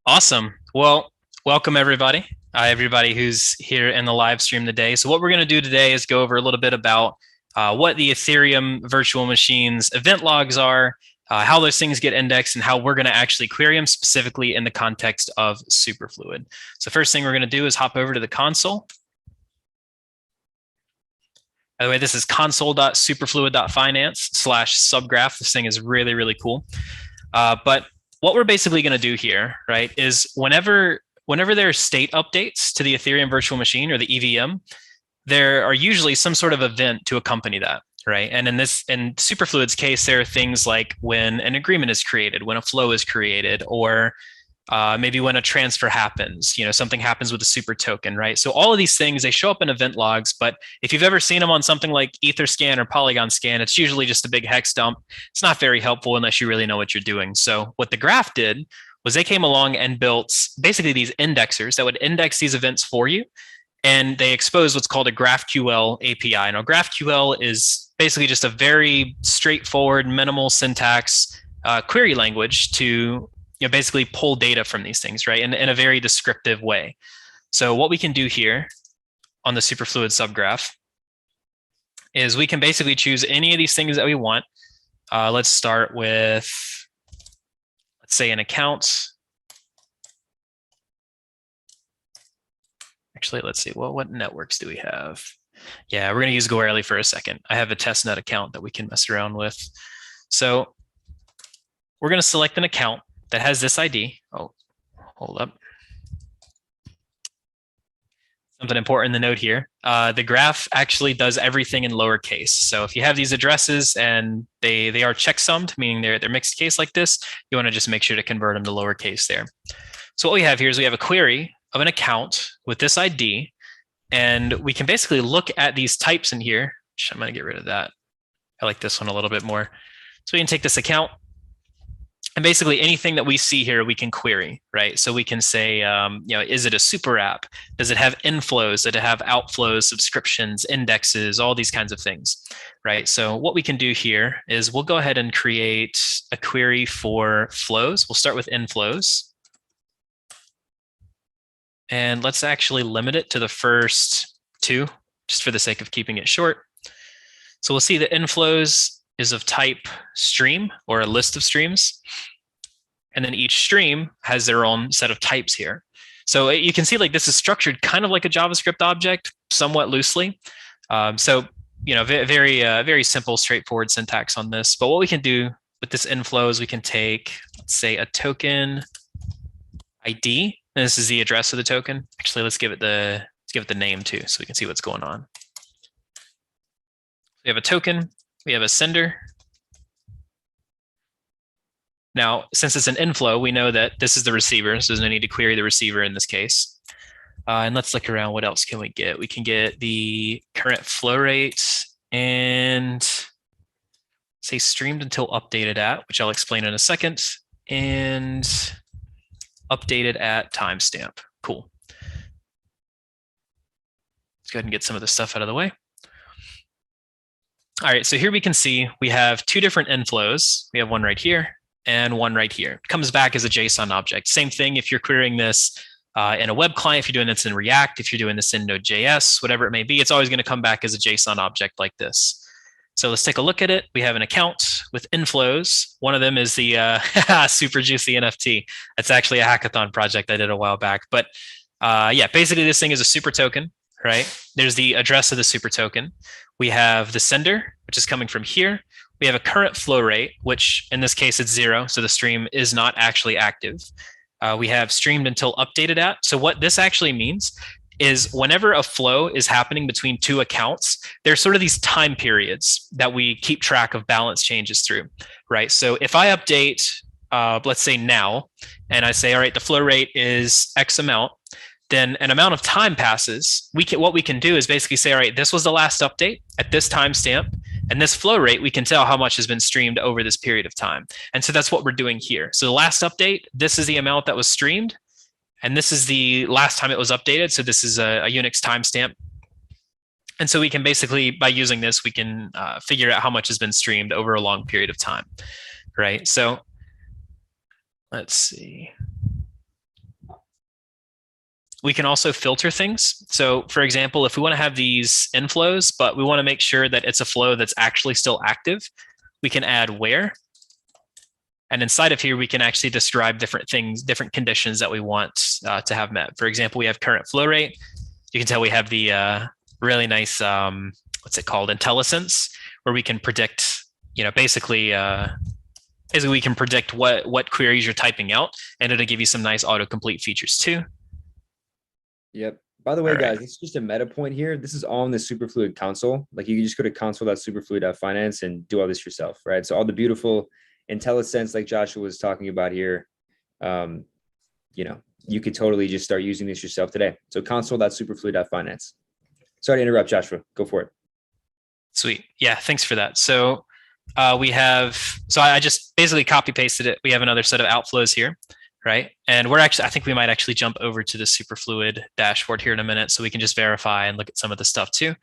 Awesome. Well, welcome everybody. Everybody who's here in the live stream today. So what we're going to do today is go over a little bit about what the Ethereum virtual machines event logs are, how those things get indexed, and how we're going to actually query them specifically in the context of Superfluid. So first thing we're going to do is hop over to the console. By the way, this is console.superfluid.finance/subgraph. This thing is really, really cool. But what we're basically going to do here, right, is whenever there are state updates to the Ethereum virtual machine or the EVM, there are usually some sort of event to accompany that, right? And in Superfluid's case, there are things like when an agreement is created, when a flow is created, or maybe when a transfer happens, something happens with a super token, right? So all of these things, they show up in event logs, but if you've ever seen them on something like Etherscan or Polygon Scan, it's usually just a big hex dump. It's not very helpful unless you really know what you're doing. So what the Graph did was they came along and built basically these indexers that would index these events for you. And they exposed what's called a GraphQL API. Now, GraphQL is basically just a very straightforward, minimal syntax query language to basically pull data from these things, right? In a very descriptive way. So what we can do here on the Superfluid subgraph is we can basically choose any of these things that we want. Let's start with, let's say, an account. Actually, let's see, well, what networks do we have? Yeah, we're going to use Goerli for a second. I have a testnet account that we can mess around with. So we're going to select an account that has this ID. Oh, hold up. Something important to note here. The graph actually does everything in lowercase. So if you have these addresses and they are checksummed, meaning they're mixed case like this, you want to just make sure to convert them to lowercase there. So what we have here is we have a query of an account with this ID, and we can basically look at these types in here. I'm going to get rid of that. I like this one a little bit more. So we can take this account, and basically anything that we see here, we can query, right? So we can say, is it a super app? Does it have inflows? Does it have outflows, subscriptions, indexes, all these kinds of things, right? So what we can do here is we'll go ahead and create a query for flows. We'll start with inflows. And let's actually limit it to the first two, just for the sake of keeping it short. So we'll see the inflows is of type stream, or a list of streams. And then each stream has their own set of types here. So you can see like this is structured kind of like a JavaScript object, somewhat loosely. So very simple, straightforward syntax on this. But what we can do with this inflow is we can take, let's say, a token ID. And this is the address of the token. Actually, let's give it the name too, so we can see what's going on. We have a token. We have a sender. Now, since it's an inflow, we know that this is the receiver, so there's no need to query the receiver in this case. And let's look around. What else can we get? We can get the current flow rate and say streamed until updated at, which I'll explain in a second, and updated at timestamp. Cool. Let's go ahead and get some of this stuff out of the way. All right, so here we can see we have two different inflows. We have one right here and one right here. It comes back as a JSON object. Same thing if you're querying this in a web client, if you're doing this in React, if you're doing this in Node.js, whatever it may be, it's always going to come back as a JSON object like this. So let's take a look at it. We have an account with inflows. One of them is the super juicy NFT. It's actually a hackathon project I did a while back. But yeah, basically this thing is a super token, right? There's the address of the super token. We have the sender, which is coming from here. We have a current flow rate, which in this case it's 0, so the stream is not actually active. We have streamed until updated at. So what this actually means is whenever a flow is happening between two accounts, there's sort of these time periods that we keep track of balance changes through, right? So if I update, let's say now, and I say, all right, the flow rate is X amount, then an amount of time passes. What we can do is basically say, all right, this was the last update at this timestamp, and this flow rate, we can tell how much has been streamed over this period of time. And so that's what we're doing here. So the last update, this is the amount that was streamed, and this is the last time it was updated. So this is a Unix timestamp. And so we can basically, by using this, we can figure out how much has been streamed over a long period of time, right? So let's see. we can also filter things. So for example, if we want to have these inflows, but we want to make sure that it's a flow that's actually still active, we can add where. And inside of here, we can actually describe different things, different conditions that we want to have met. For example, we have current flow rate. You can tell we have the really nice, what's it called, IntelliSense, where we can predict, basically we can predict what queries you're typing out, and it'll give you some nice autocomplete features too. Yep. By the way, guys, it's just a meta point here. This is all in the Superfluid console. Like you can just go to console.superfluid.finance and do all this yourself, right? So all the beautiful IntelliSense, like Joshua was talking about here, you could totally just start using this yourself today. So console.superfluid.finance. Sorry to interrupt, Joshua. Go for it. Sweet. Yeah, thanks for that. So I just basically copy pasted it. We have another set of outflows here, right? And I think we might actually jump over to the Superfluid dashboard here in a minute so we can just verify and look at some of the stuff too.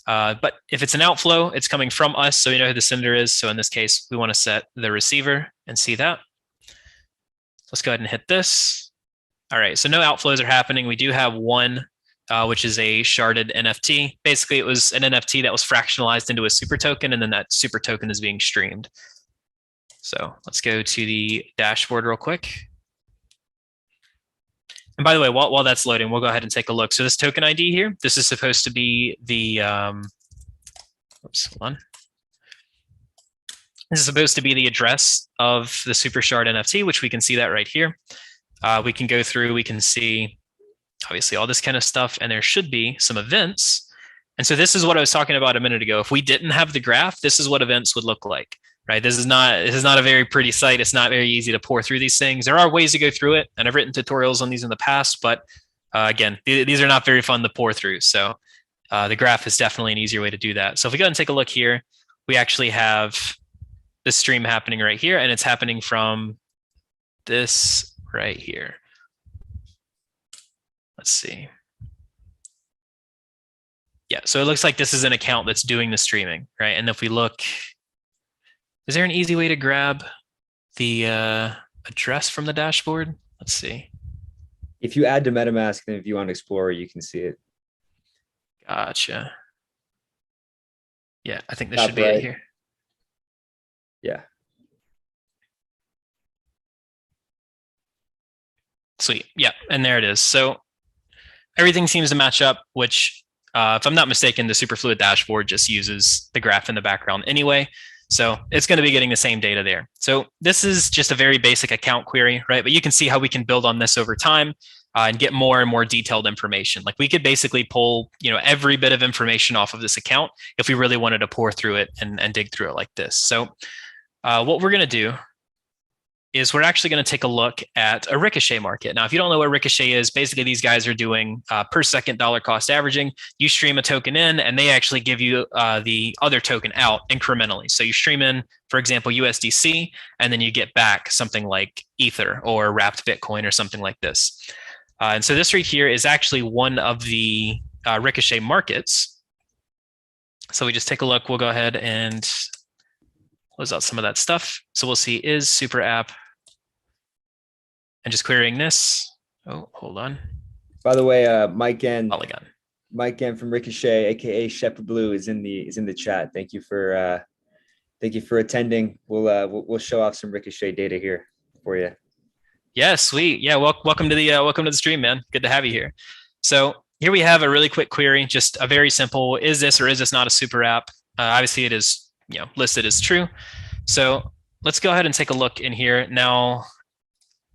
But if it's an outflow, it's coming from us, so we know who the sender is. So in this case, we want to set the receiver and see that. Let's go ahead and hit this. All right, so no outflows are happening. We do have one, which is a sharded NFT. Basically, it was an NFT that was fractionalized into a super token, and then that super token is being streamed. So let's go to the dashboard real quick. And by the way, while that's loading, we'll go ahead and take a look. So this token ID here, this is supposed to be the, oops, hold on. This is supposed to be the address of the super shard NFT, which we can see that right here. We can go through, we can see obviously all this kind of stuff, and there should be some events. And so this is what I was talking about a minute ago. If we didn't have the graph, this is what events would look like. Right. This is not a very pretty site. It's not very easy to pour through these things. There are ways to go through it, and I've written tutorials on these in the past, but again, these are not very fun to pour through. So the graph is definitely an easier way to do that. So if we go ahead and take a look here, we actually have this stream happening right here, and it's happening from this right here. Let's see. Yeah, so it looks like this is an account that's doing the streaming, right? And if we look, is there an easy way to grab the address from the dashboard? Let's see. If you add to MetaMask and if you want Explorer, you can see it. Gotcha. Yeah, I think this should be it here. Yeah. Sweet. Yeah, and there it is. So everything seems to match up, which if I'm not mistaken, the Superfluid dashboard just uses the graph in the background anyway. So it's going to be getting the same data there. So this is just a very basic account query, right? But you can see how we can build on this over time and get more and more detailed information. Like we could basically pull, every bit of information off of this account if we really wanted to pour through it and dig through it like this. So what we're going to do is we're actually going to take a look at a ricochet market. Now, if you don't know what ricochet is, basically these guys are doing per second dollar cost averaging. You stream a token in, and they actually give you the other token out incrementally. So you stream in, for example, USDC, and then you get back something like Ether or wrapped Bitcoin or something like this. And so this right here is actually one of the ricochet markets. So we just take a look. We'll go ahead and close out some of that stuff. So we'll see is super app, and just querying this. Oh, hold on. By the way, Mike N from Ricochet, aka Shepherd Blue, is in the chat. Thank you for attending. We'll show off some Ricochet data here for you. Yeah, sweet. Yeah, welcome to the stream, man. Good to have you here. So here we have a really quick query, just a very simple: is this or is this not a super app? Obviously, it is listed as true. So let's go ahead and take a look in here. Now,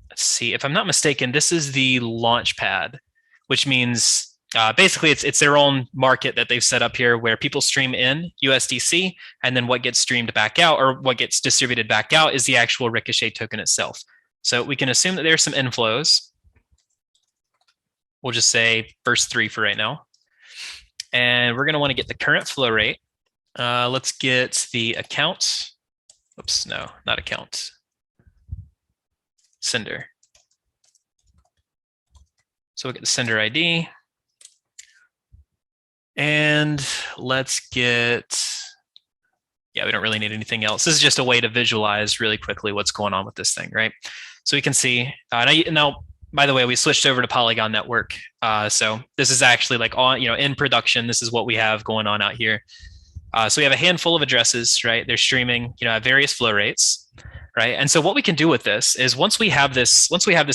let's see. If I'm not mistaken, this is the launch pad, which means basically it's their own market that they've set up here where people stream in USDC, and then what gets streamed back out or what gets distributed back out is the actual Ricochet token itself. So we can assume that there's some inflows. We'll just say first 3 for right now. And we're going to want to get the current flow rate. Let's get the account. Oops, no, not account. Sender. So we'll get the sender ID. And let's get, we don't really need anything else. This is just a way to visualize really quickly what's going on with this thing, right? So we can see, now by the way, we switched over to Polygon Network. So this is actually like on, in production, this is what we have going on out here. So we have a handful of addresses, right? They're streaming, at various flow rates, right? And so what we can do with this is once we have this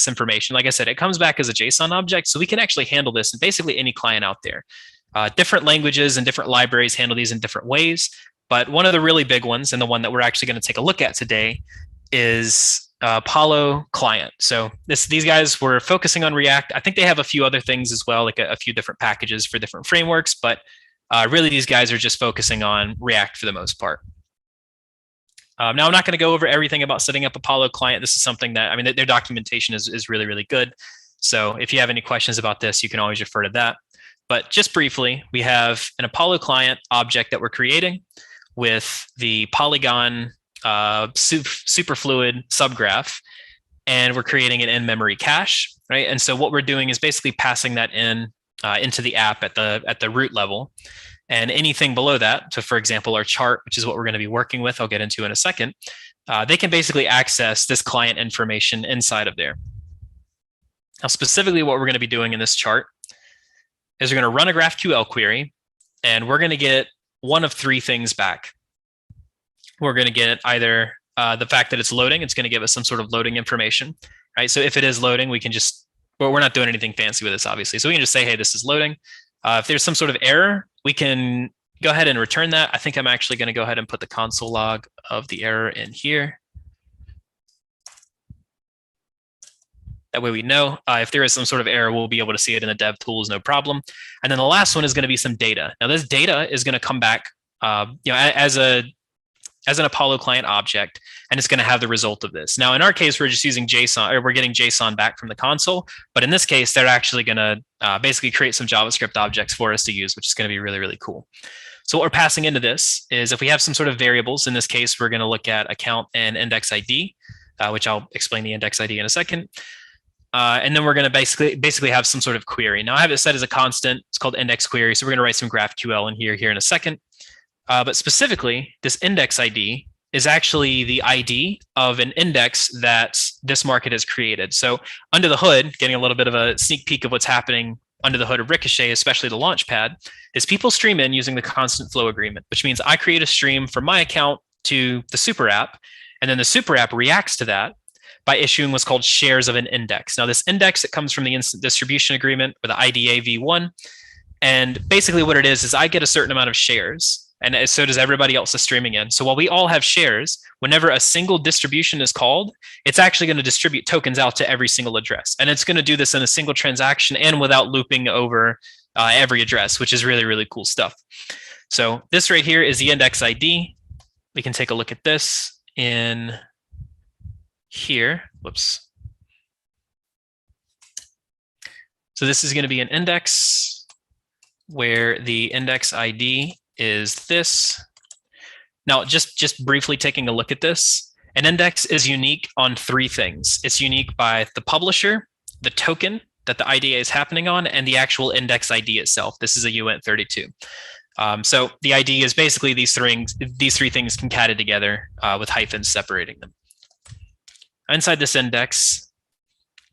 information, like I said, it comes back as a JSON object. So we can actually handle this in basically any client out there. Different languages and different libraries handle these in different ways. But one of the really big ones, and the one that we're actually going to take a look at today, is Apollo client. So these guys were focusing on React. I think they have a few other things as well, like a few different packages for different frameworks, but really these guys are just focusing on React for the most part. Now, I'm not going to go over everything about setting up Apollo client. This is something that, their documentation is really, really good. So if you have any questions about this, you can always refer to that. But just briefly, we have an Apollo client object that we're creating with the Polygon Superfluid subgraph, and we're creating an in-memory cache, right? And so what we're doing is basically passing that into the app at the root level, and anything below that. So, for example, our chart, which is what we're going to be working with, I'll get into in a second. They can basically access this client information inside of there. Now, specifically, what we're going to be doing in this chart is we're going to run a GraphQL query, and we're going to get one of three things back. We're going to get either the fact that it's loading. It's going to give us some sort of loading information, right? So if it is loading, we can just, well, we're not doing anything fancy with this, obviously. So we can just say, hey, this is loading. If there's some sort of error, we can go ahead and return that. I think I'm actually going to go ahead and put the console log of the error in here. That way we know if there is some sort of error, we'll be able to see it in the dev tools, no problem. And then the last one is going to be some data. Now this data is going to come back as an Apollo client object, and it's going to have the result of this. Now, in our case, we're just using JSON, or we're getting JSON back from the console. But in this case, they're actually going to basically create some JavaScript objects for us to use, which is going to be really, really cool. So what we're passing into this is if we have some sort of variables, in this case, we're going to look at account and index ID, which I'll explain the index ID in a second. And then we're going to basically have some sort of query. Now, I have it set as a constant. It's called index query. So we're going to write some GraphQL in here in a second. But specifically, this index ID is actually the ID of an index that this market has created. So under the hood, getting a little bit of a sneak peek of what's happening under the hood of Ricochet, especially the Launchpad, is people stream in using the constant flow agreement, which means I create a stream from my account to the super app, and then the super app reacts to that by issuing what's called shares of an index. Now, this index, it comes from the instant distribution agreement, or the IDA v1. And basically what it is I get a certain amount of shares, and so does everybody else that's streaming in. So while we all have shares, whenever a single distribution is called, it's actually going to distribute tokens out to every single address. And it's going to do this in a single transaction and without looping over every address, which is really, really cool stuff. So this right here is the index ID. We can take a look at this in here. Whoops. So this is going to be an index where the index ID is this. Now, just briefly taking a look at this, an index is unique on three things. It's unique by the publisher, the token that the IDA is happening on, and the actual index ID itself. This is a uint32. So the ID is basically these three things concatenated together with hyphens separating them. Inside this index,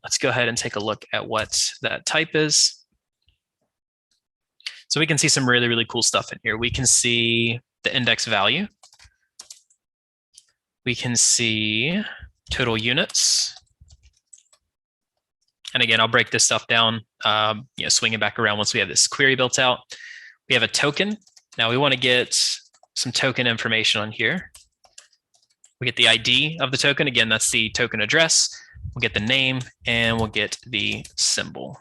let's go ahead and take a look at what that type is. So we can see some really, really cool stuff in here. We can see the index value. We can see total units. And again, I'll break this stuff down, swing it back around once we have this query built out. We have a token. Now we want to get some token information on here. We get the ID of the token. Again, that's the token address. We'll get the name, and we'll get the symbol.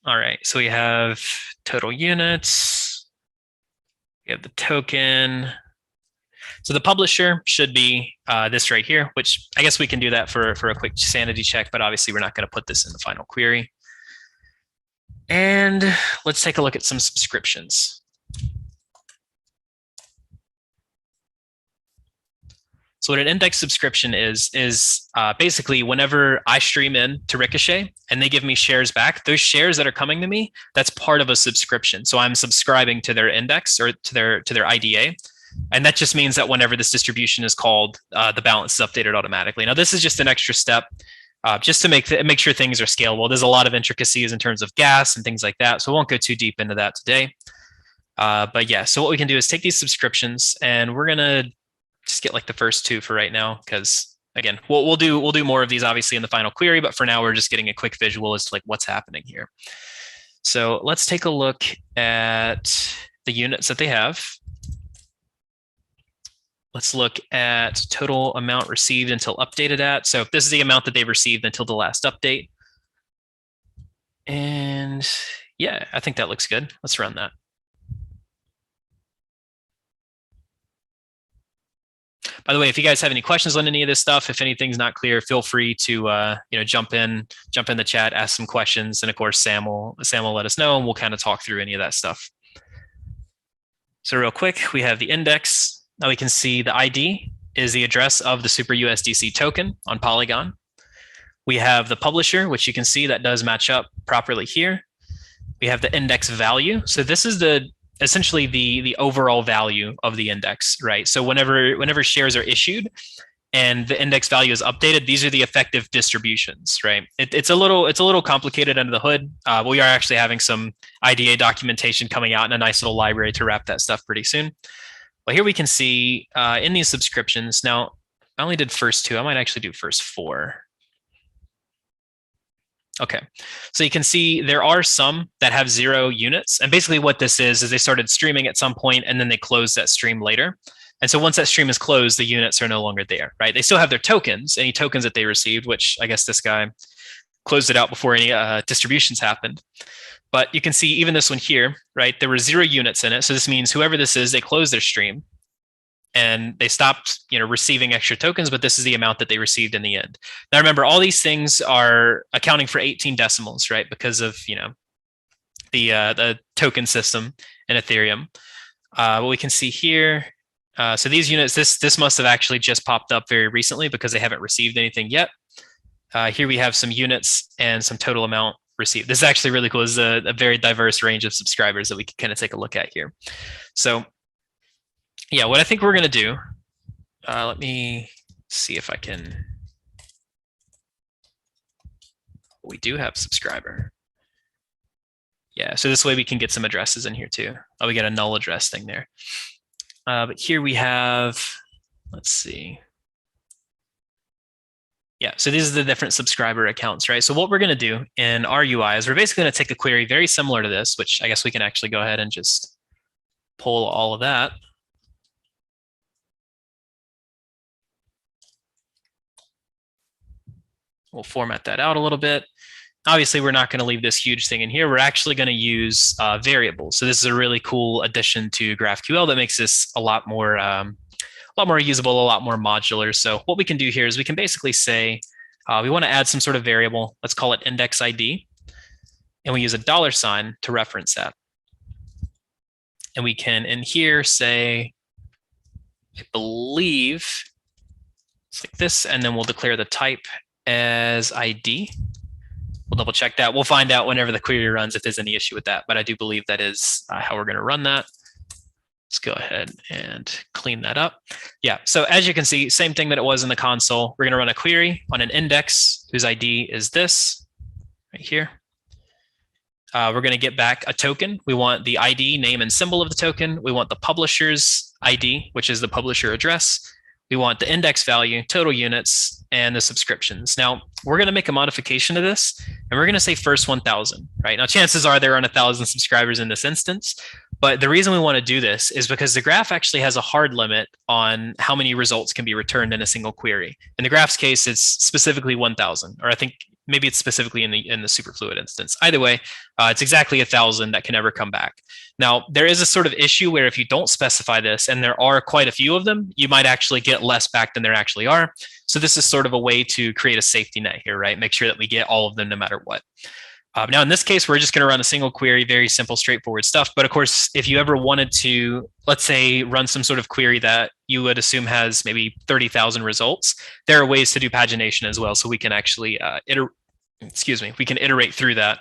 All right, so we have total units. We have the token. So the publisher should be this right here, which I guess we can do that for a quick sanity check, but obviously we're not going to put this in the final query. And let's take a look at some subscriptions. So what an index subscription is basically whenever I stream in to Ricochet and they give me shares back, those shares that are coming to me, that's part of a subscription. So I'm subscribing to their index or to their IDA. And that just means that whenever this distribution is called, the balance is updated automatically. Now, this is just an extra step just to make sure things are scalable. There's a lot of intricacies in terms of gas and things like that, so we won't go too deep into that today. But yeah, so what we can do is take these subscriptions, and we're gonna just get like the first two for right now, because again, we'll do more of these obviously in the final query, but for now we're just getting a quick visual as to like what's happening here. So let's take a look at the units that they have. Let's look at total amount received until updated at. So this is the amount that they've received until the last update. And yeah, I think that looks good. Let's run that. By the way, if you guys have any questions on any of this stuff, if anything's not clear, feel free to jump in the chat, ask some questions, and of course Sam will let us know, and we'll kind of talk through any of that stuff. So real quick, we have the index. Now we can see the ID is the address of the Super USDC token on Polygon. We have the publisher, which you can see that does match up properly here. We have the index value. So this is essentially the overall value of the index, right? So whenever shares are issued and the index value is updated, these are the effective distributions, right? It's a little complicated under the hood. We are actually having some IDA documentation coming out in a nice little library to wrap that stuff pretty soon. But here we can see in these subscriptions, now I only did first two, I might actually do first four. Okay, so you can see there are some that have 0 units. And basically what this is they started streaming at some point and then they closed that stream later. And so once that stream is closed, the units are no longer there, right? They still have their tokens, any tokens that they received, which I guess this guy closed it out before any distributions happened. But you can see even this one here, right? There were 0 units in it. So this means whoever this is, they closed their stream and they stopped, receiving extra tokens, but this is the amount that they received in the end. Now, remember, all these things are accounting for 18 decimals, right? Because of, the token system in Ethereum. What we can see here, so these units, this must have actually just popped up very recently because they haven't received anything yet. Here we have some units and some total amount received. This is actually really cool. This is a very diverse range of subscribers that we can kind of take a look at here. So yeah, what I think we're going to do, let me see if I can, we do have subscriber. Yeah, so this way we can get some addresses in here too. Oh, we get a null address thing there. But here we have, let's see. Yeah, so these are the different subscriber accounts, right? So what we're going to do in our UI is we're basically going to take a query very similar to this, which I guess we can actually go ahead and just pull all of that. We'll format that out a little bit. Obviously, we're not going to leave this huge thing in here. We're actually going to use variables. So this is a really cool addition to GraphQL that makes this a lot more usable, a lot more modular. So what we can do here is we can basically say we want to add some sort of variable. Let's call it index ID. And we use a $sign to reference that. And we can in here say, I believe it's like this, and then we'll declare the type as ID. We'll double check that. We'll find out whenever the query runs if there's any issue with that, but I do believe that is how we're going to run that. Let's go ahead and clean that up. Yeah, so as you can see, same thing that it was in the console. We're going to run a query on an index whose ID is this right here. We're going to get back a token. We want the ID, name, and symbol of the token. We want the publisher's ID, which is the publisher address. We want the index value, total units, and the subscriptions. Now, we're going to make a modification to this, and we're going to say first 1,000, right? Now, chances are there aren't 1,000 subscribers in this instance, but the reason we want to do this is because the graph actually has a hard limit on how many results can be returned in a single query. In the graph's case, it's specifically 1,000, or I think maybe it's specifically in the Superfluid instance. Either way, it's exactly 1,000 that can ever come back. Now, there is a sort of issue where if you don't specify this, and there are quite a few of them, you might actually get less back than there actually are. So this is sort of a way to create a safety net here, right? Make sure that we get all of them no matter what. Now, in this case, we're just going to run a single query, very simple, straightforward stuff. But of course, if you ever wanted to, let's say, run some sort of query that you would assume has maybe 30,000 results, there are ways to do pagination as well. So we can actually we can iterate through that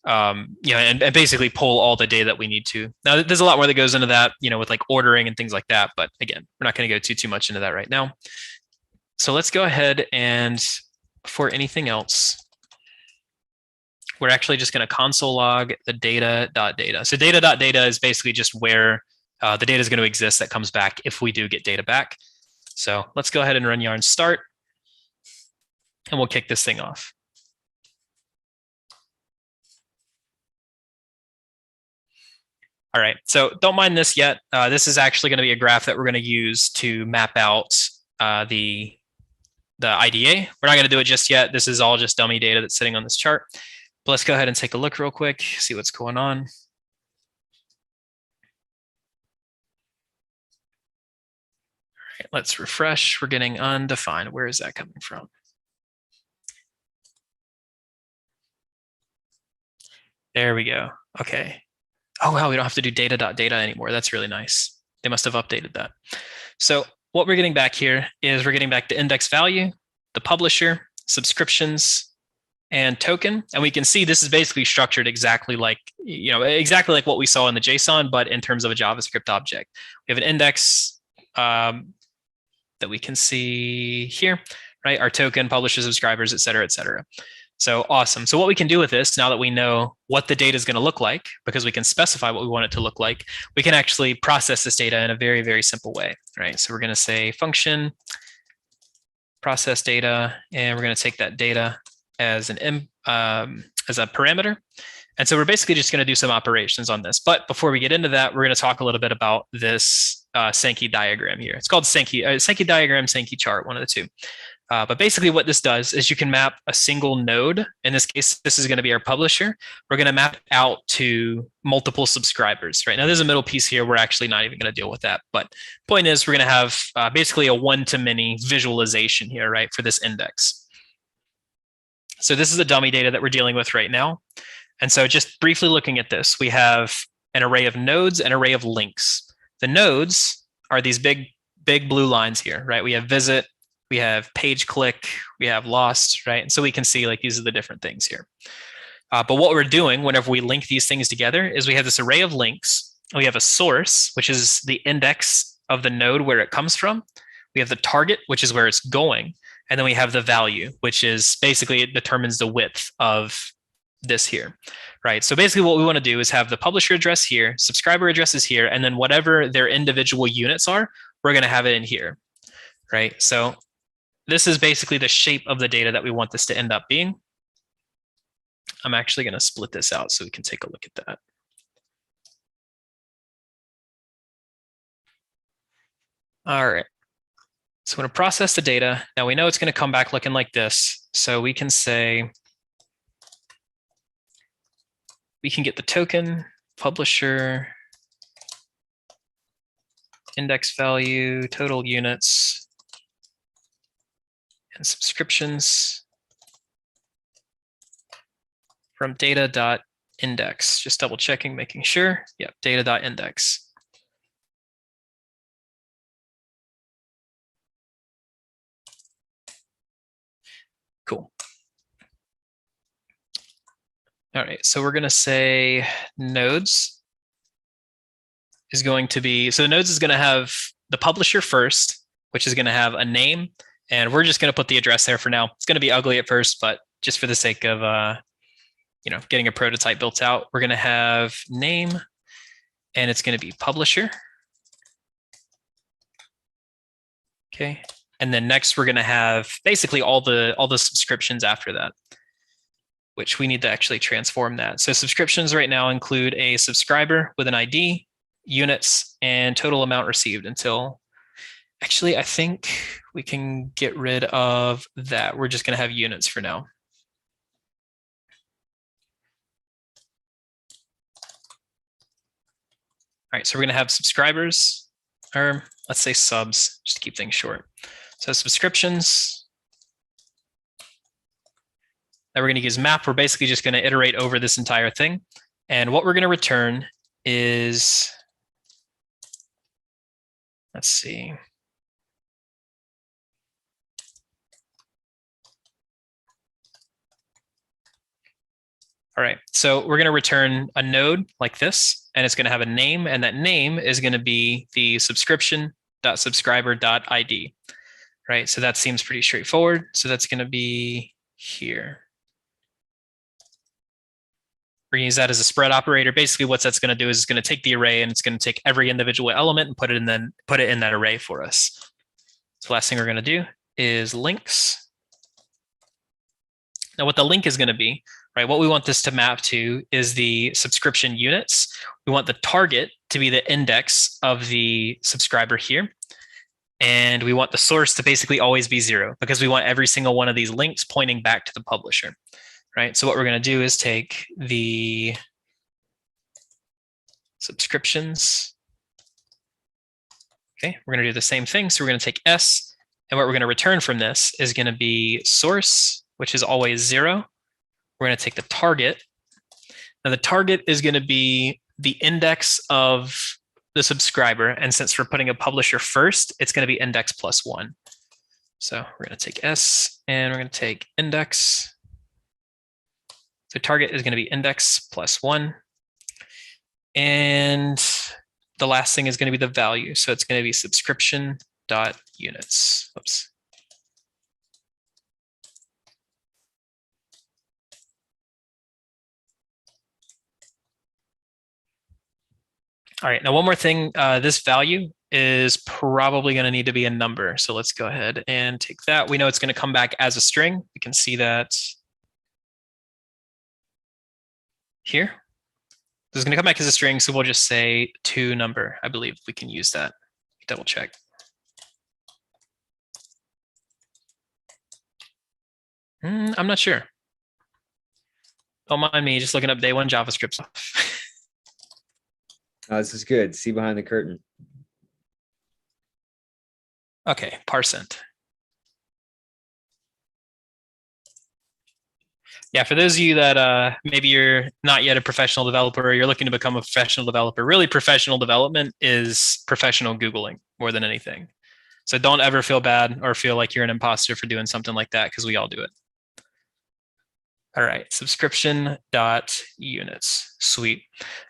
and basically pull all the data that we need to. Now, there's a lot more that goes into that, with like ordering and things like that. But again, we're not going to go too much into that right now. So let's go ahead and for anything else, we're actually just going to console log the data.data. So data.data is basically just where the data is going to exist that comes back if we do get data back. So let's go ahead and run yarn start, and we'll kick this thing off. All right, so don't mind this yet. This is actually going to be a graph that we're going to use to map out the IDA. We're not going to do it just yet. This is all just dummy data that's sitting on this chart. But let's go ahead and take a look real quick, see what's going on. All right, let's refresh. We're getting undefined. Where is that coming from? There we go. Okay. Oh, wow, we don't have to do data.data anymore. That's really nice. They must have updated that. So what we're getting back here is we're getting back the index value, the publisher, subscriptions, and token. And we can see this is basically structured exactly like, what we saw in the JSON, but in terms of a JavaScript object. We have an index that we can see here, right? Our token, publisher, subscribers, et cetera, et cetera. So awesome. So what we can do with this, now that we know what the data is going to look like, because we can specify what we want it to look like, we can actually process this data in a very, very simple way, right? So we're going to say function process data, and we're going to take that data as a parameter. And so we're basically just going to do some operations on this. But before we get into that, we're going to talk a little bit about this Sankey diagram here. It's called Sankey diagram, Sankey chart, one of the two. But basically what this does is you can map a single node. In this case, this is going to be our publisher. We're going to map out to multiple subscribers. Right now, there's a middle piece here. We're actually not even going to deal with that. But point is, we're going to have basically a one-to-many visualization here, right, for this index. So this is the dummy data that we're dealing with right now. And so just briefly looking at this, we have an array of nodes and an array of links. The nodes are these big blue lines here, right? We have visit, we have page click, we have lost, right? And so we can see like these are the different things here. But what we're doing whenever we link these things together is we have this array of links. We have a source, which is the index of the node where it comes from. We have the target, which is where it's going. And then we have the value, which is basically it determines the width of this here, right? So basically what we want to do is have the publisher address here, subscriber addresses here, and then whatever their individual units are, we're going to have it in here, right? So this is basically the shape of the data that we want this to end up being. I'm actually going to split this out so we can take a look at that. All right. So I'm going to process the data. Now we know it's going to come back looking like this. So we can say, we can get the token, publisher, index value, total units, and subscriptions from data.index. Just double checking, making sure. Yep, data.index. Cool. All right, so we're going to say nodes is going to be, so nodes is going to have the publisher first, which is going to have a name, and we're just going to put the address there for now. It's going to be ugly at first, but just for the sake of getting a prototype built out, we're going to have name, and it's going to be publisher. Okay, and then next we're going to have basically all the subscriptions after that, which we need to actually transform that. So subscriptions right now include a subscriber with an ID, units, and total amount received until, actually, I think we can get rid of that. We're just going to have units for now. All right, so we're going to have subscribers, or let's say subs, just to keep things short. So subscriptions. Now we're going to use map. We're basically just going to iterate over this entire thing. And what we're going to return is, let's see. All right, so we're going to return a node like this, and it's going to have a name, and that name is going to be the subscription.subscriber.id, right? So that seems pretty straightforward. So that's going to be here. We're going to use that as a spread operator. Basically, what that's going to do is it's going to take the array and it's going to take every individual element and put it in that array for us. So the last thing we're going to do is links. Now, what the link is going to be, right? What we want this to map to is the subscription units. We want the target to be the index of the subscriber here. And we want the source to basically always be 0 because we want every single one of these links pointing back to the publisher, right? So what we're going to do is take the subscriptions. Okay, we're going to do the same thing. So we're going to take S, and what we're going to return from this is going to be source, which is always 0. We're going to take the target. Now the target is going to be the index of the subscriber. And since we're putting a publisher first, it's going to be index plus 1. So we're going to take S and we're going to take index. So target is going to be index plus 1. And the last thing is going to be the value. So it's going to be subscription.units. Oops. All right, now one more thing, this value is probably going to need to be a number. So let's go ahead and take that. We know it's going to come back as a string. We can see that here. This is going to come back as a string, so we'll just say to number. I believe we can use that. Double check. I'm not sure. Don't mind me just looking up day one JavaScript stuff. Oh, this is good. See behind the curtain. Okay, %. Yeah, for those of you that maybe you're not yet a professional developer, or you're looking to become a professional developer, really professional development is professional Googling more than anything. So don't ever feel bad or feel like you're an imposter for doing something like that, because we all do it. All right, subscription.units. Sweet.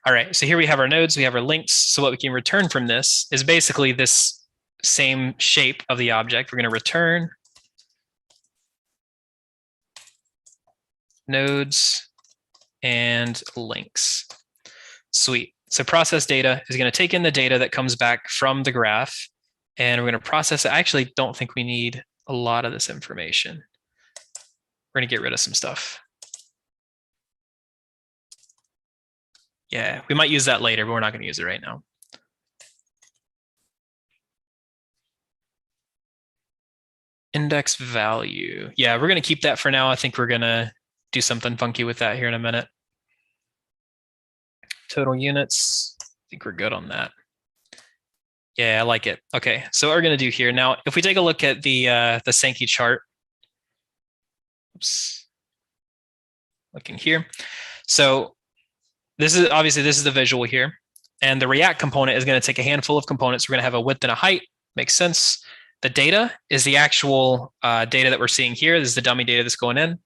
All right, so here we have our nodes, we have our links. So what we can return from this is basically this same shape of the object. We're going to return nodes and links. Sweet. So process data is going to take in the data that comes back from the graph, and we're going to process it. I actually don't think we need a lot of this information. We're going to get rid of some stuff. Yeah, we might use that later, but we're not going to use it right now. Index value. Yeah, we're going to keep that for now. I think we're going to do something funky with that here in a minute. Total units. I think we're good on that. Yeah, I like it. Okay, so what we're going to do here now, if we take a look at the Sankey chart. Oops. Looking here. So this is the visual here, and the React component is going to take a handful of components. We're going to have a width and a height. Makes sense. The data is the actual data that we're seeing here. This is the dummy data that's going in.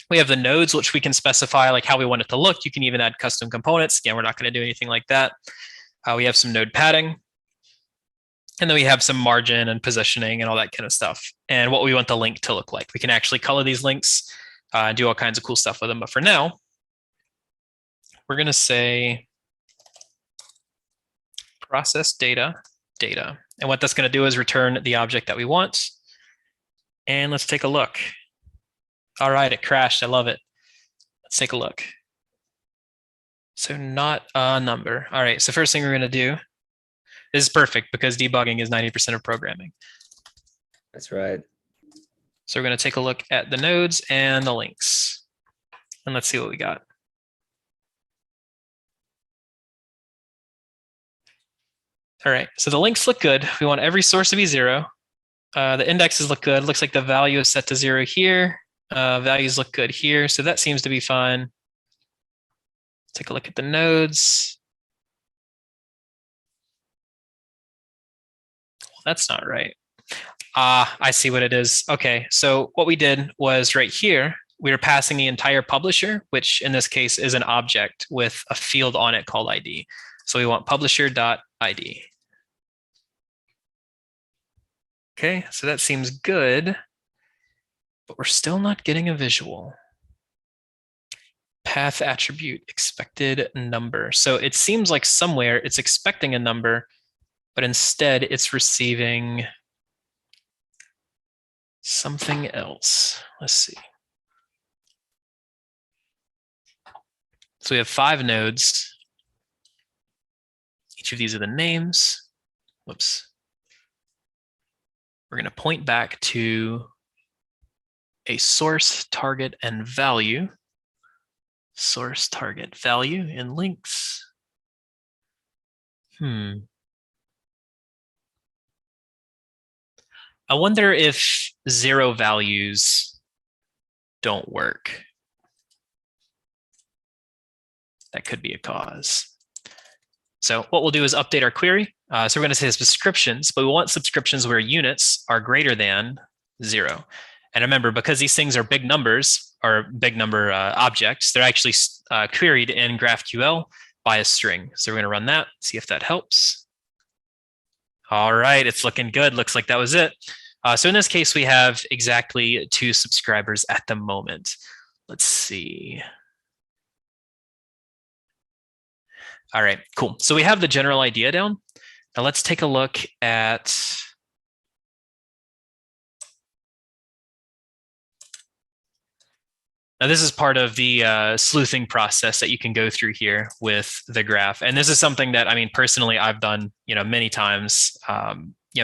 We have the nodes, which we can specify like how we want it to look. You can even add custom components. Again, we're not going to do anything like that. We have some node padding. And then we have some margin and positioning and all that kind of stuff. And what we want the link to look like. We can actually color these links, do all kinds of cool stuff with them. But for now, we're going to say process data. And what that's going to do is return the object that we want. And let's take a look. All right, it crashed. I love it. Let's take a look. So not a number. All right, so first thing we're going to do, this is perfect because debugging is 90% of programming. That's right. So we're going to take a look at the nodes and the links. And let's see what we got. All right, so the links look good. We want every source to be 0. The indexes look good. Looks like the value is set to 0 here. Values look good here. So that seems to be fine. Let's take a look at the nodes. Well, that's not right. I see what it is. Okay, so what we did was right here, we're passing the entire publisher, which in this case is an object with a field on it called ID. So we want publisher.id. Okay, so that seems good, but we're still not getting a visual. Path attribute expected number. So it seems like somewhere it's expecting a number, but instead it's receiving something else. Let's see. So we have 5 nodes. Each of these are the names. Whoops. We're going to point back to a source, target, and value. Source, target, value in links. I wonder if 0 values don't work. That could be a cause. So what we'll do is update our query. So we're going to say subscriptions, but we want subscriptions where units are greater than 0. And remember, because these things are big numbers or big number objects, they're actually queried in GraphQL by a string. So we're going to run that, see if that helps. All right, it's looking good. Looks like that was it. So in this case, we have exactly 2 subscribers at the moment. Let's see. All right, cool. So we have the general idea down. Now let's take a look at now this is part of the sleuthing process that you can go through here with the graph. And this is something that, I mean, personally, I've done, many times,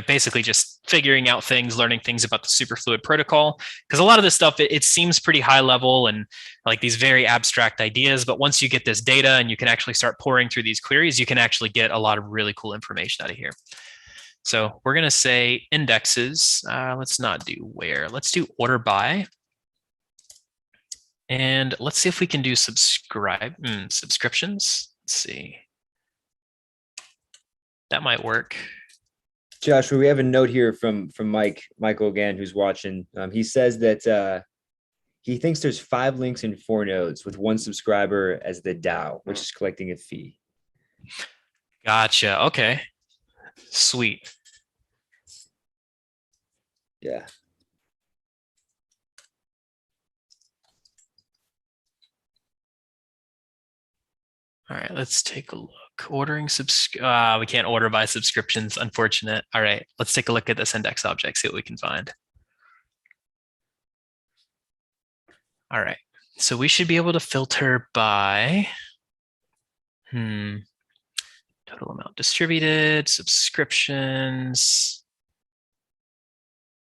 basically just figuring out things, learning things about the Superfluid protocol. Because a lot of this stuff, it seems pretty high level and like these very abstract ideas. But once you get this data and you can actually start pouring through these queries, you can actually get a lot of really cool information out of here. So we're going to say indexes. Let's not do where. Let's do order by. And let's see if we can do subscriptions. Let's see. That might work. Joshua, we have a note here from Michael again, who's watching. He says that he thinks there's 5 links in 4 nodes with 1 subscriber as the DAO, which is collecting a fee. Gotcha. Okay. Sweet. Yeah. All right, let's take a look. Ordering we can't order by subscriptions, unfortunate. All right, let's take a look at this index object, see what we can find. All right, so we should be able to filter by total amount distributed, subscriptions,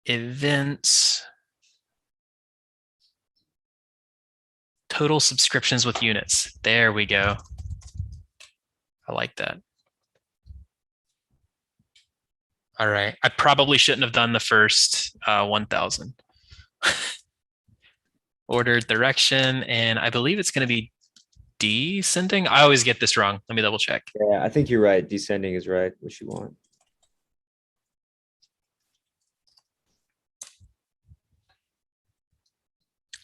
events, total subscriptions with units. There we go. I like that. All right. I probably shouldn't have done the first 1,000. Ordered direction, and I believe it's going to be descending. I always get this wrong. Let me double check. Yeah, I think you're right. Descending is right, what you want.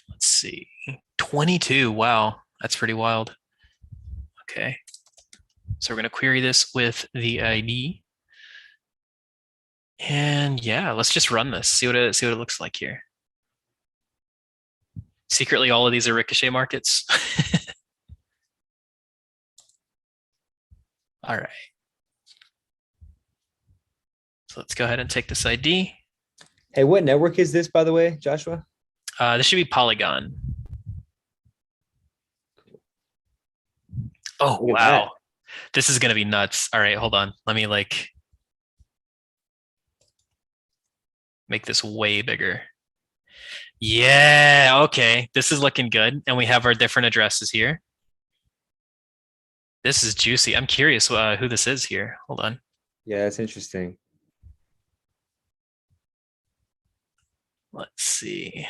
Let's see. 22. Wow. That's pretty wild. Okay. So we're going to query this with the ID. And yeah, let's just run this. See what it looks like here. Secretly, all of these are ricochet markets. All right. So let's go ahead and take this ID. Hey, what network is this, by the way, Joshua? This should be Polygon. Oh, wow. This is going to be nuts. All right, hold on. Let me make this way bigger. Yeah, okay. This is looking good. And we have our different addresses here. This is juicy. I'm curious who this is here. Hold on. Yeah, that's interesting. Let's see.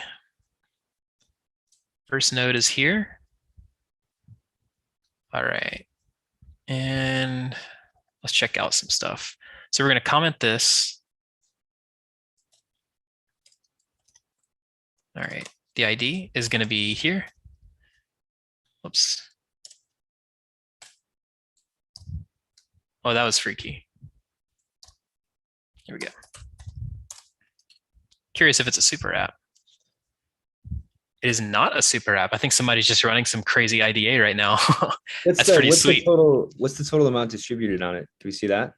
First node is here. All right. And let's check out some stuff. So we're going to comment this. All right. the ID is going to be here. Oops. Oh, that was freaky. Here we go. Curious if it's a super app. It is not a super app. I think somebody's just running some crazy IDA right now. That's pretty sweet. What's the total amount distributed on it? Do we see that?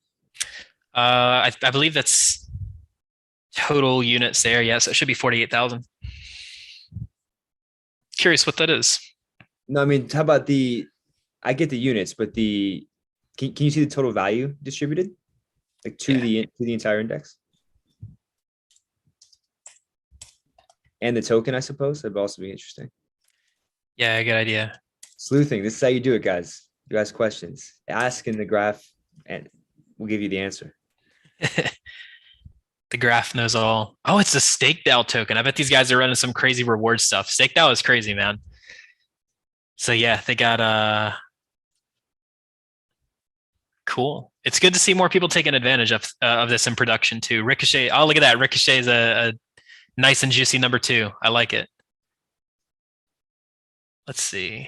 I believe that's total units there. Yes, it should be 48,000. Curious what that is. No, I mean, how about I get the units, but can you see the total value distributed? Like to the entire index? And the token, I suppose, that'd also be interesting. Yeah, good idea. Sleuthing, this is how you do it, guys. You ask questions. Ask in the graph, and we'll give you the answer. The graph knows all. Oh, it's a stake DAO token. I bet these guys are running some crazy reward stuff. Stake DAO is crazy, man. So yeah, they got cool. It's good to see more people taking advantage of this in production too. Ricochet. Oh, look at that. Ricochet is a nice and juicy number 2. I like it. Let's see.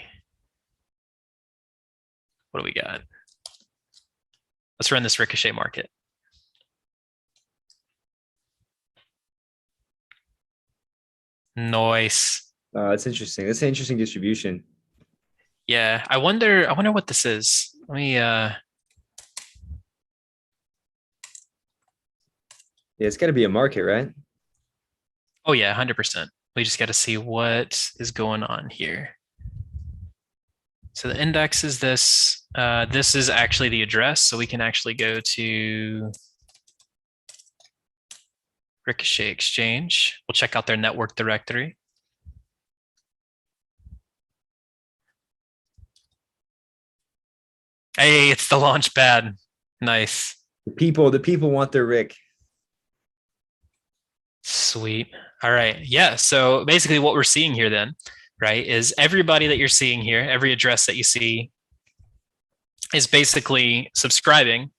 What do we got? Let's run this Ricochet market. Nice. That's interesting. That's an interesting distribution. Yeah, I wonder what this is. Let me Yeah, it's got to be a market, right? Oh yeah, 100%. We just got to see what is going on here. So the index is this. This is actually the address, so we can actually go to Ricochet Exchange. We'll check out their network directory. Hey, it's the launch pad. Nice. The people want their Rick. Sweet. All right. Yeah. So basically what we're seeing here then, right, is everybody that you're seeing here, every address that you see is basically subscribing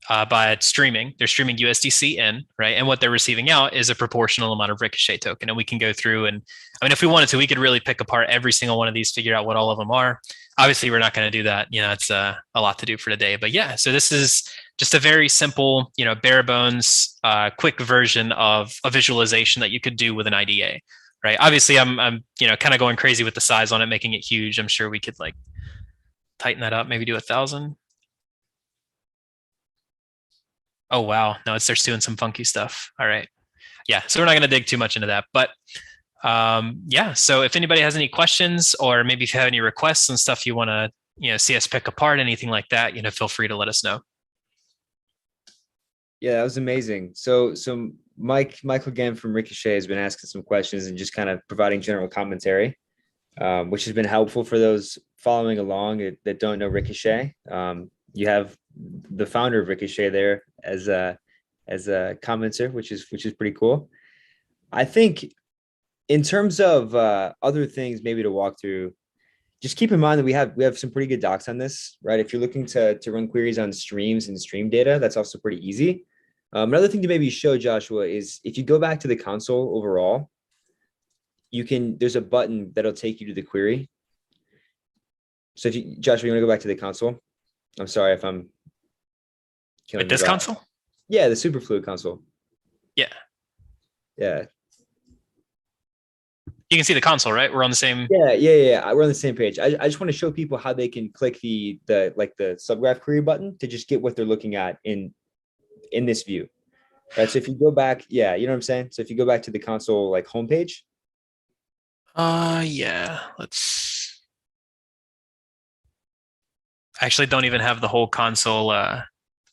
by streaming. They're streaming USDC in, right? And what they're receiving out is a proportional amount of Ricochet token. And we can go through and, I mean, if we wanted to, we could really pick apart every single one of these, figure out what all of them are. Obviously, we're not going to do that. You know, it's a lot to do for today. But yeah, so this is just a very simple, you know, bare bones, quick version of a visualization that you could do with an IDA, right? Obviously, I'm you know, kind of going crazy with the size on it, making it huge. I'm sure we could like tighten that up, maybe do 1,000. Oh, wow. No, it starts doing some funky stuff. All right. Yeah. So we're not going to dig too much into that, but yeah. So if anybody has any questions, or maybe if you have any requests and stuff you want to, you know, see us pick apart, anything like that, you know, feel free to let us know. Yeah, that was amazing. So Michael again from Ricochet has been asking some questions and just kind of providing general commentary, which has been helpful for those following along that don't know Ricochet. You have the founder of Ricochet there as a commenter, which is pretty cool. I think in terms of other things maybe to walk through, just keep in mind that we have some pretty good docs on this, right? If you're looking to run queries on streams and stream data, that's also pretty easy. Another thing to maybe show, Joshua, is if you go back to the console overall, there's a button that'll take you to the query. So if Joshua, you want to go back to the console? I'm sorry if I'm killing this console? Yeah, the Superfluid console. Yeah. Yeah. You can see the console, right? We're on the same. Yeah. We're on the same page. I just want to show people how they can click the subgraph query button to just get what they're looking at in this view, right? So if you go back, yeah, you know what I'm saying? So if you go back to the console like homepage. Yeah, I actually don't even have the whole console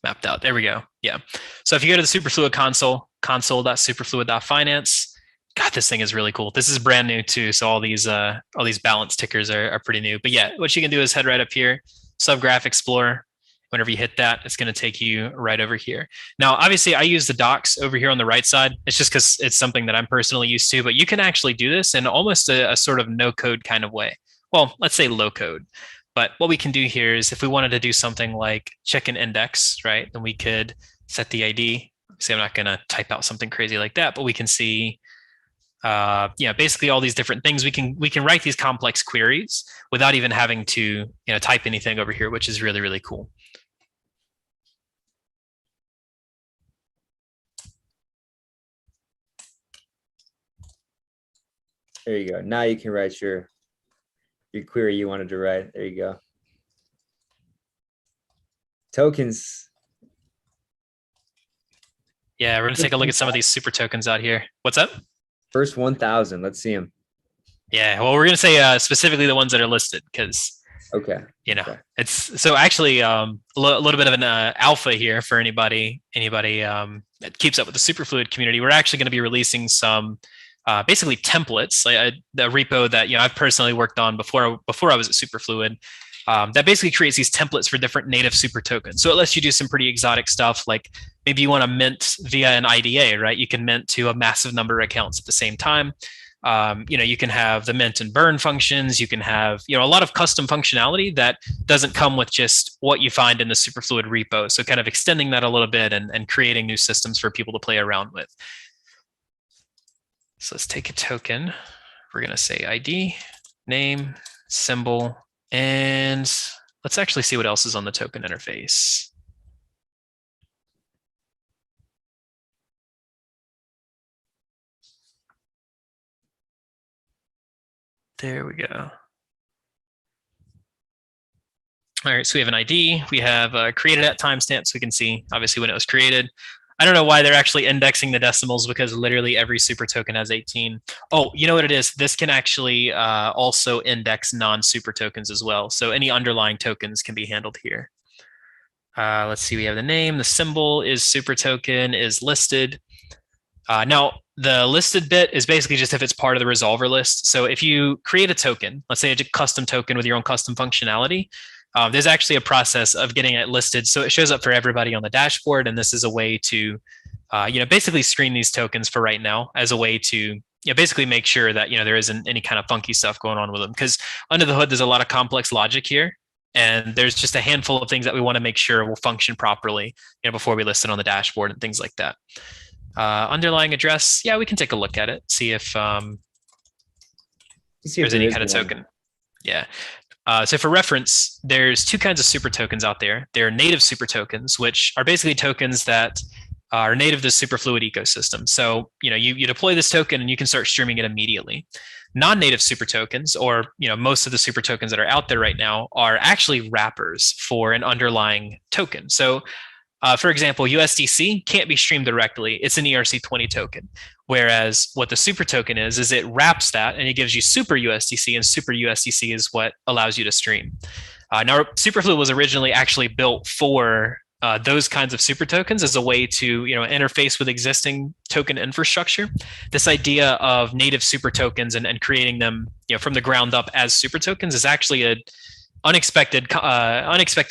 mapped out. There we go. Yeah. So if you go to the Superfluid console, console.superfluid.finance, God, this thing is really cool. This is brand new too. So all these balance tickers are pretty new. But yeah, what you can do is head right up here, Subgraph Explorer. Whenever you hit that, it's going to take you right over here. Now, obviously, I use the docs over here on the right side. It's just because it's something that I'm personally used to. But you can actually do this in almost a sort of no-code kind of way. Well, let's say low code. But what we can do here is if we wanted to do something like check an index, right, then we could set the ID. See, I'm not going to type out something crazy like that, but we can see Basically all these different things. We can write these complex queries without even having to type anything over here, which is really, really cool. There you go. Now you can write your query you wanted to write. There you go. Tokens. Yeah, we're gonna take a look at some of these super tokens out here. What's up? First 1,000. Let's see them. Yeah, well, we're gonna say specifically the ones that are listed because okay, it's so actually a little bit of an alpha here for anybody that keeps up with the Superfluid community. We're actually going to be releasing some basically templates, like the repo that I've personally worked on before I was at Superfluid. That basically creates these templates for different native super tokens. So it lets you do some pretty exotic stuff, like maybe you want to mint via an IDA, right? You can mint to a massive number of accounts at the same time. You can have the mint and burn functions. You can have a lot of custom functionality that doesn't come with just what you find in the Superfluid repo. So kind of extending that a little bit and creating new systems for people to play around with. So let's take a token. We're going to say ID, name, symbol, and let's actually see what else is on the token interface. There we go. All right, so we have an ID. We have created at timestamp, so we can see obviously when it was created. I don't know why they're actually indexing the decimals because literally every super token has 18. Oh, you know what it is? This can actually also index non-super tokens as well. So any underlying tokens can be handled here. Let's see, we have the name, the symbol is super token, is listed. Now, the listed bit is basically just if it's part of the resolver list. So if you create a token, let's say a custom token with your own custom functionality, there's actually a process of getting it listed so it shows up for everybody on the dashboard. And this is a way to, basically screen these tokens for right now as a way to basically make sure that there isn't any kind of funky stuff going on with them. Because under the hood, there's a lot of complex logic here. And there's just a handful of things that we want to make sure will function properly before we list it on the dashboard and things like that. Underlying address, yeah, we can take a look at it, see if there's any kind of token. Yeah. So for reference, there's two kinds of super tokens out there. There are native super tokens, which are basically tokens that are native to the Superfluid ecosystem. So you deploy this token and you can start streaming it immediately. Non-native super tokens, or most of the super tokens that are out there right now, are actually wrappers for an underlying token. So for example, USDC can't be streamed directly. It's an ERC20 token. Whereas what the super token is it wraps that and it gives you super USDC, and super USDC is what allows you to stream. Now, Superfluid was originally actually built for those kinds of super tokens as a way to interface with existing token infrastructure. This idea of native super tokens and creating them from the ground up as super tokens is actually a unexpected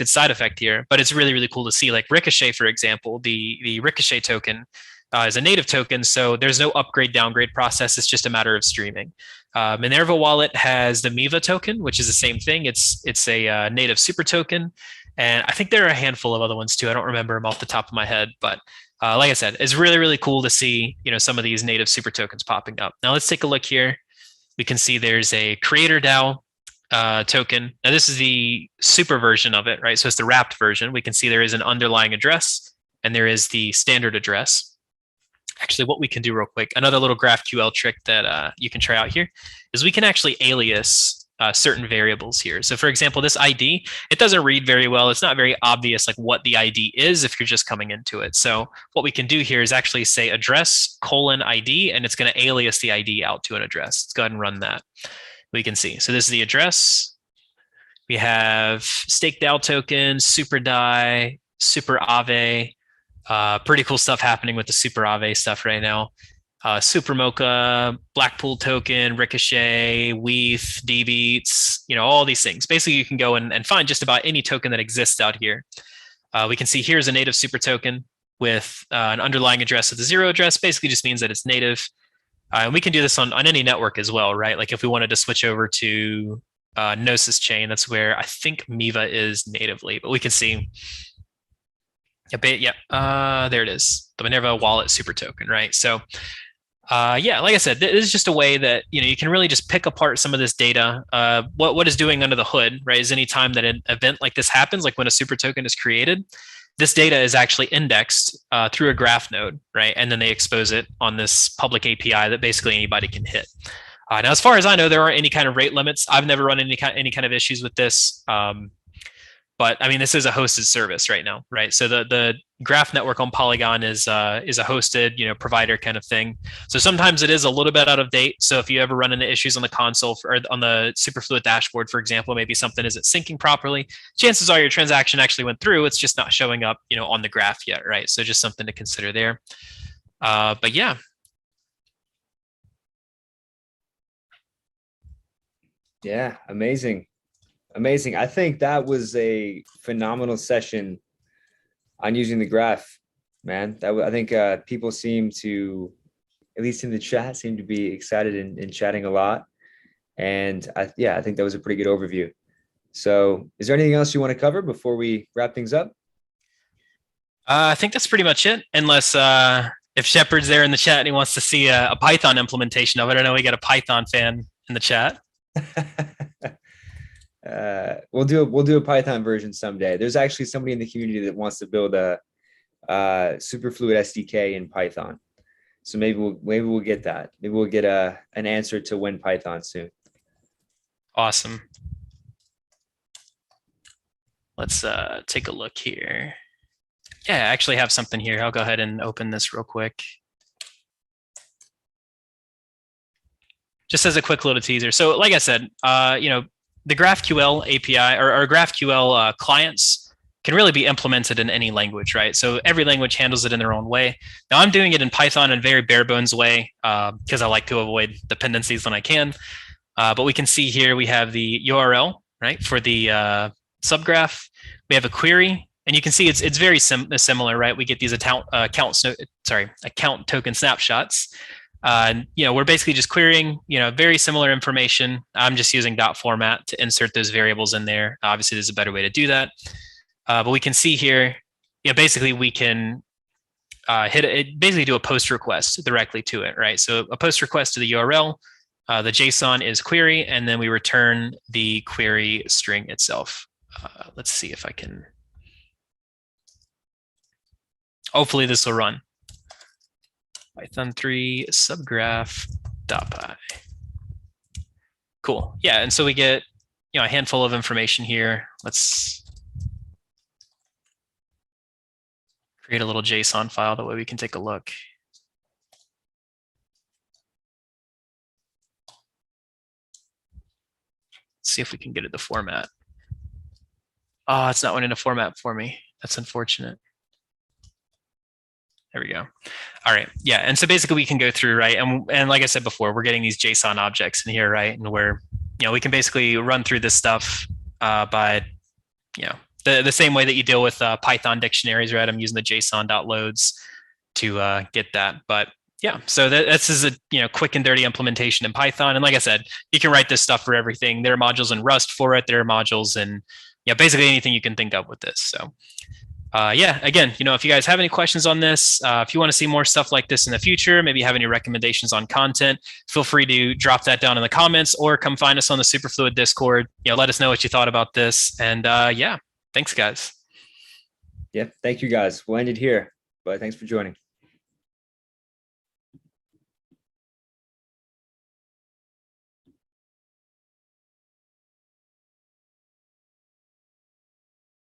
side effect here, but it's really, really cool to see. Like Ricochet, for example, the Ricochet token is a native token, so there's no upgrade downgrade process. It's just a matter of streaming. Minerva Wallet has the Miva token, which is the same thing. It's a native super token, and I think there are a handful of other ones too. I don't remember them off the top of my head, but like I said, it's really, really cool to see some of these native super tokens popping up. Now let's take a look here. We can see there's a creator DAO token. Now this is the super version of it, right? So it's the wrapped version. We can see there is an underlying address and there is the standard address. Actually, what we can do real quick, another little GraphQL trick that you can try out here is we can actually alias certain variables here. So for example, this ID, it doesn't read very well. It's not very obvious like what the ID is if you're just coming into it. So what we can do here is actually say address : ID, and it's going to alias the ID out to an address. Let's go ahead and run that. We can see. So this is the address. We have stake DAO token, super DAI, super Aave. Pretty cool stuff happening with the super Aave stuff right now. Super Mocha, Blackpool token, Ricochet, Weeth, DBeats, all these things. Basically, you can go and find just about any token that exists out here. We can see here's a native super token with an underlying address of the 0 address. Basically just means that it's native. And we can do this on any network as well, right? Like if we wanted to switch over to Gnosis chain, that's where I think Miva is natively, but we can see a bit. Yeah, there it is, the Minerva wallet super token, right? So Yeah, like I said, this is just a way that you can really just pick apart some of this data. What is doing under the hood, right? Is any time that an event like this happens, like when a super token is created, this data is actually indexed through a graph node, right? And then they expose it on this public API that basically anybody can hit. Now, as far as I know, there aren't any kind of rate limits. I've never run any kind of issues with this. But I mean, this is a hosted service right now, right? So the graph network on Polygon is a hosted, provider kind of thing. So sometimes it is a little bit out of date. So if you ever run into issues on the console or on the Superfluid dashboard, for example, maybe something isn't syncing properly, chances are your transaction actually went through. It's just not showing up, on the graph yet, right? So just something to consider there. But yeah. Yeah, amazing. Amazing. I think that was a phenomenal session on using the graph, man. I think people seem to, at least in the chat, seem to be excited and chatting a lot. And I think that was a pretty good overview. So is there anything else you want to cover before we wrap things up? I think that's pretty much it. Unless if Shepard's there in the chat and he wants to see a Python implementation of it. I know we got a Python fan in the chat. We'll do a Python version someday. There's actually somebody in the community that wants to build a Superfluid SDK in Python. So maybe we'll get that. Maybe we'll get an answer to when Python soon. Awesome. Let's take a look here. Yeah, I actually have something here. I'll go ahead and open this real quick. Just as a quick little teaser. So like I said, the GraphQL API or GraphQL clients can really be implemented in any language, right? So every language handles it in their own way. Now I'm doing it in Python in a very bare bones way because I like to avoid dependencies when I can. But we can see here we have the URL, right, for the subgraph. We have a query, and you can see it's very similar, right? We get these account token snapshots. We're basically just querying, very similar information. I'm just using dot format to insert those variables in there. Obviously, there's a better way to do that. But we can see here, basically we can basically do a post request directly to it, right? So a post request to the URL, the JSON is query, and then we return the query string itself. Let's see if I can. Hopefully this will run. Python 3 subgraph.py. Cool. Yeah, and so we get a handful of information here. Let's create a little JSON file, that way we can take a look. Let's see if we can get it to format. Oh, it's not wanting to format for me. That's unfortunate. There we go. All right. Yeah. And so basically we can go through, right? And like I said before, we're getting these JSON objects in here, right? And we're, we can basically run through this stuff by, the same way that you deal with Python dictionaries, right? I'm using the JSON.loads to get that. But yeah, so this is a quick and dirty implementation in Python. And like I said, you can write this stuff for everything. There are modules in Rust for it. There are modules in basically anything you can think of with this. So again, if you guys have any questions on this, if you want to see more stuff like this in the future, maybe have any recommendations on content, feel free to drop that down in the comments or come find us on the Superfluid Discord. Let us know what you thought about this. And thanks, guys. Yeah, thank you, guys. We'll end it here, but thanks for joining.